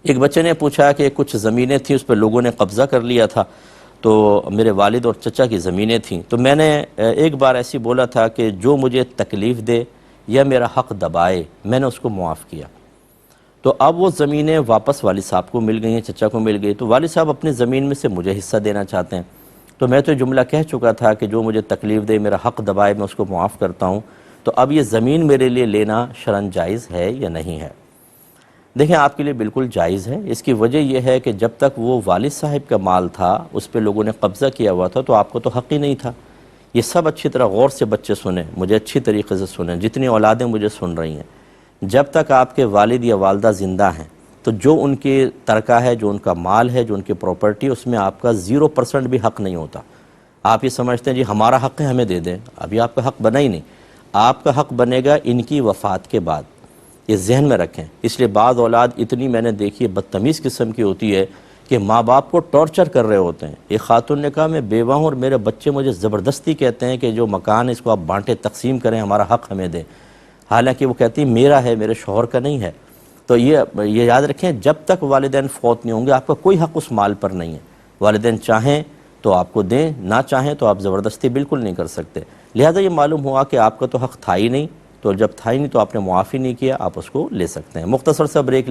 ایک بچے نے پوچھا کہ کچھ زمینیں تھیں اس پہ لوگوں نے قبضہ کر لیا تھا، تو میرے والد اور چچا کی زمینیں تھیں، تو میں نے ایک بار ایسی بولا تھا کہ جو مجھے تکلیف دے یا میرا حق دبائے میں نے اس کو معاف کیا۔ تو اب وہ زمینیں واپس والد صاحب کو مل گئی ہیں، چچا کو مل گئی، تو والد صاحب اپنی زمین میں سے مجھے حصہ دینا چاہتے ہیں۔ تو میں تو جملہ کہہ چکا تھا کہ جو مجھے تکلیف دے، میرا حق دبائے، میں اس کو معاف کرتا ہوں۔ تو اب یہ زمین میرے لیے لینا شرعاً جائز ہے یا نہیں ہے؟ دیکھیں، آپ کے لیے بالکل جائز ہے۔ اس کی وجہ یہ ہے کہ جب تک وہ والد صاحب کا مال تھا، اس پہ لوگوں نے قبضہ کیا ہوا تھا، تو آپ کو تو حق ہی نہیں تھا۔ یہ سب اچھی طرح غور سے بچے سنیں، مجھے اچھی طریقے سے سنیں، جتنی اولادیں مجھے سن رہی ہیں۔ جب تک آپ کے والد یا والدہ زندہ ہیں تو جو ان کی ترکہ ہے، جو ان کا مال ہے، جو ان کی پراپرٹی، اس میں آپ کا 0% بھی حق نہیں ہوتا۔ آپ یہ سمجھتے ہیں جی ہمارا حق ہے ہمیں دے دیں، ابھی آپ کا حق بنا ہی نہیں۔ آپ کا حق بنے گا ان کی وفات کے بعد، یہ ذہن میں رکھیں۔ اس لیے بعض اولاد اتنی میں نے دیکھی ہے بدتمیز قسم کی ہوتی ہے کہ ماں باپ کو ٹارچر کر رہے ہوتے ہیں۔ ایک خاتون نے کہا میں بیوہ ہوں اور میرے بچے مجھے زبردستی کہتے ہیں کہ جو مکان اس کو آپ بانٹے تقسیم کریں، ہمارا حق ہمیں دیں، حالانکہ وہ کہتی ہے میرا ہے، میرے شوہر کا نہیں ہے۔ تو یہ یاد رکھیں، جب تک والدین فوت نہیں ہوں گے آپ کا کوئی حق اس مال پر نہیں ہے۔ والدین چاہیں تو آپ کو دیں، نہ چاہیں تو آپ زبردستی بالکل نہیں کر سکتے۔ لہذا یہ معلوم ہوا کہ آپ کا تو حق تھا ہی نہیں، تو جب تھا ہی نہیں تو آپ نے معافی نہیں کیا، آپ اس کو لے سکتے ہیں۔ مختصر سا بریک